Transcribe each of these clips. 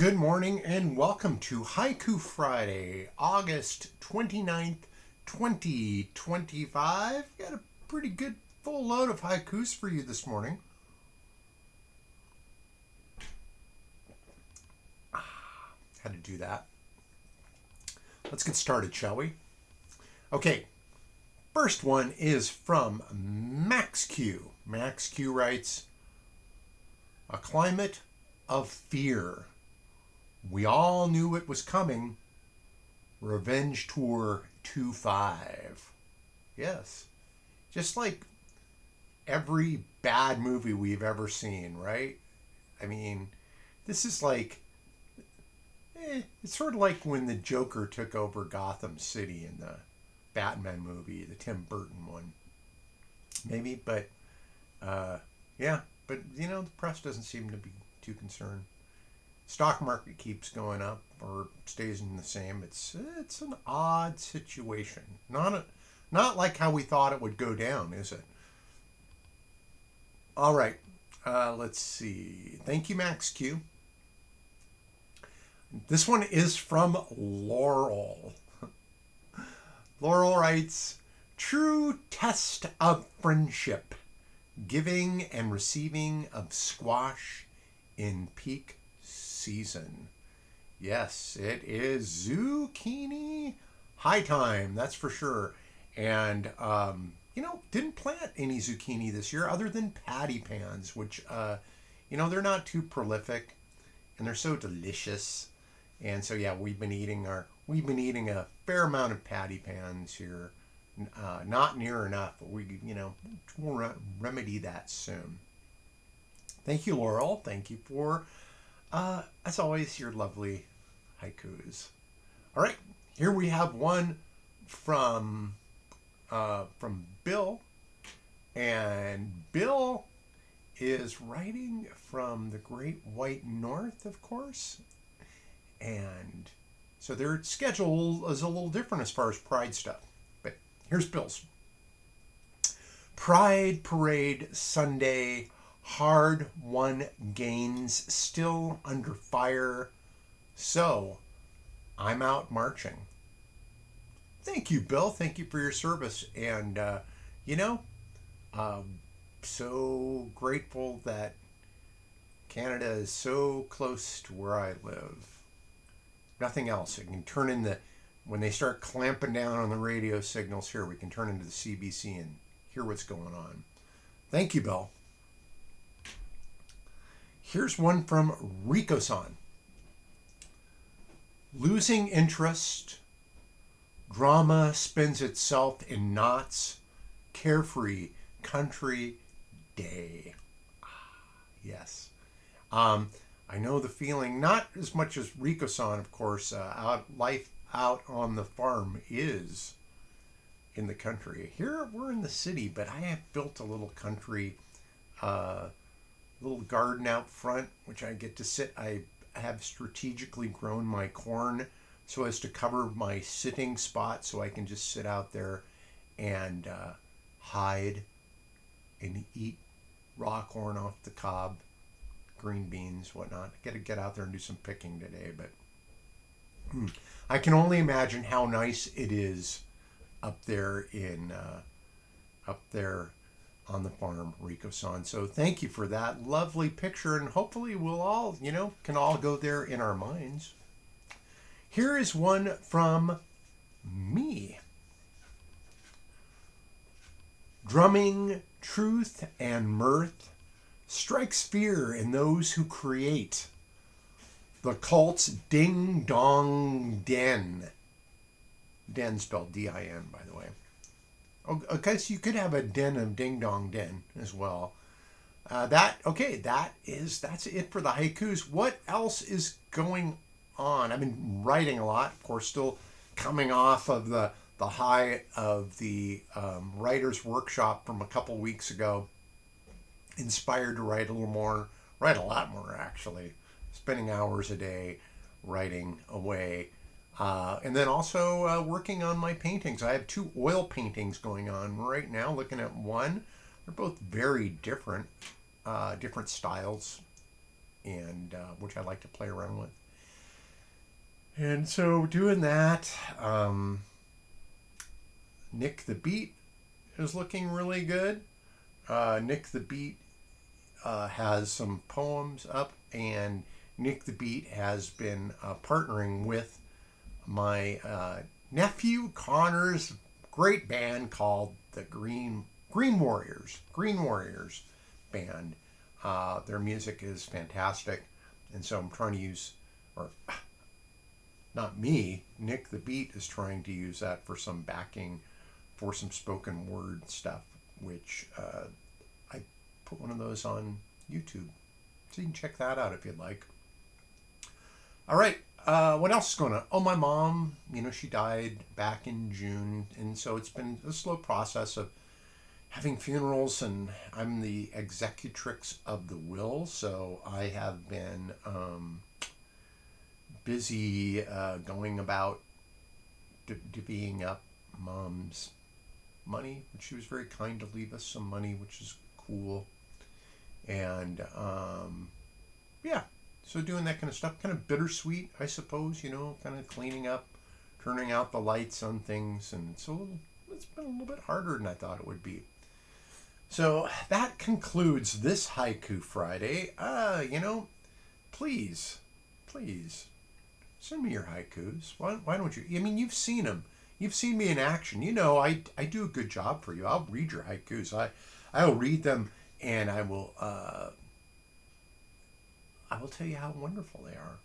Good morning and welcome to Haiku Friday, August 29th, 2025. Got a pretty good full load of haikus for you this morning. Had to do that. Let's get started, shall we? Okay, first one is from Max Q. Max Q writes, "A climate of fear. We all knew it was coming. Revenge Tour 2.5." Yes. Just like every bad movie we've ever seen, right? I mean, this is like, it's sort of like when the Joker took over Gotham City in the Batman movie, the Tim Burton one. Maybe, but yeah. But, the press doesn't seem to be too concerned. Stock market keeps going up or stays in the same. It's an odd situation. Not like how we thought it would go down, is it? All right. Let's see. Thank you, Max Q. This one is from Laurel. Laurel writes, "True test of friendship, giving and receiving of squash in peak season." Yes, it is zucchini high time, that's for sure. And, didn't plant any zucchini this year other than patty pans, which, they're not too prolific and they're so delicious. And so, yeah, we've been eating a fair amount of patty pans here. Not near enough, but we'll remedy that soon. Thank you, Laurel. Thank you for as always, your lovely haikus. All right, here we have one from Bill, and Bill is writing from the Great White North, of course, and so their schedule is a little different as far as Pride stuff. But here's Bill's. "Pride Parade Sunday, hard-won gains still under fire, so I'm out marching." Thank you, Bill. Thank you for your service. And, you know, so grateful that Canada is so close to where I live. Nothing else. It can turn in when they start clamping down on the radio signals here, we can turn into the CBC and hear what's going on. Thank you, Bill. Here's one from Rikosan. "Losing interest. Drama spins itself in knots. Carefree country day." Yes. I know the feeling, not as much as Rikosan, of course. Life out on the farm is in the country. Here we're in the city, but I have built a little country little garden out front, which I get to sit. I have strategically grown my corn so as to cover my sitting spot so I can just sit out there and hide and eat raw corn off the cob, green beans, whatnot. I got to get out there and do some picking today, but I can only imagine how nice it is up there up there on the farm, Rico-san. So thank you for that lovely picture, and hopefully we'll all, can all go there in our minds. Here is one from me. "Drumming truth and mirth strikes fear in those who create the cult's ding-dong den." Den spelled D-I-N, by the way. Okay, so you could have a den of ding-dong den as well. That's it for the haikus. What else is going on? I've been writing a lot, of course, still coming off of the high of the writer's workshop from a couple weeks ago. Inspired to write a lot more actually, spending hours a day writing away. And then also working on my paintings. I have 2 oil paintings going on right now, looking at one. They're both very different styles, and which I like to play around with. And so doing that, Nick the Beat is looking really good. Nick the Beat has some poems up, and Nick the Beat has been partnering with my nephew Connor's great band called the Green Warriors band. Their music is fantastic, and so I'm trying to use, or not me, Nick the Beat is trying to use that for some backing for some spoken word stuff, which I put one of those on YouTube. So you can check that out if you'd like. All right. What else is going on? Oh, my mom, she died back in June. And so it's been a slow process of having funerals, and I'm the executrix of the will. So I have been busy going about divvying up mom's money. She was very kind to leave us some money, which is cool. And yeah, so doing that kind of stuff, kind of bittersweet, I suppose, kind of cleaning up, turning out the lights on things. And it's been a little bit harder than I thought it would be. So that concludes this Haiku Friday. Please, send me your haikus. Why don't you? I mean, you've seen them. You've seen me in action. I do a good job for you. I'll read your haikus. I'll read them, and I will tell you how wonderful they are,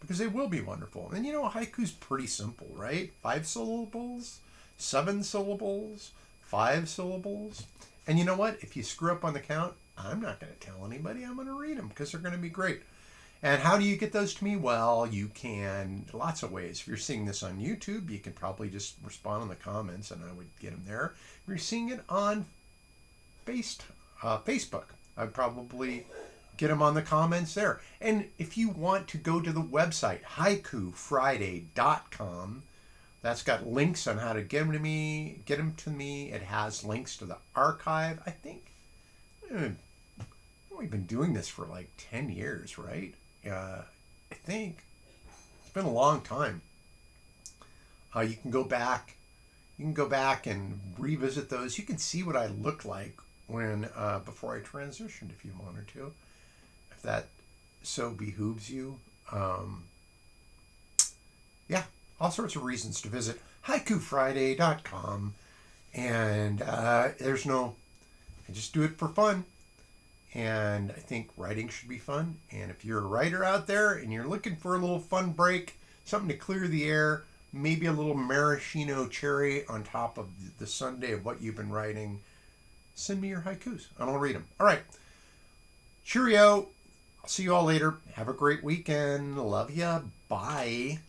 because they will be wonderful. And a haiku's pretty simple, right? 5 syllables, 7 syllables, 5 syllables. And you know what? If you screw up on the count, I'm not going to tell anybody. I'm going to read them because they're going to be great. And how do you get those to me? Well, you can lots of ways. If you're seeing this on YouTube, you can probably just respond in the comments, and I would get them there. If you're seeing it on Facebook, I'd probably get them on the comments there. And if you want to go to the website, haikufriday.com, that's got links on how to get them to me. It has links to the archive. I think we've been doing this for like 10 years, right? I think it's been a long time. You can go back and revisit those. You can see what I looked like when before I transitioned, if you wanted to, if that so behooves you. Yeah, all sorts of reasons to visit haikufriday.com. And I just do it for fun. And I think writing should be fun. And if you're a writer out there and you're looking for a little fun break, something to clear the air, maybe a little maraschino cherry on top of the sundae of what you've been writing, send me your haikus and I'll read them. All right. Cheerio. I'll see you all later. Have a great weekend. Love ya. Bye.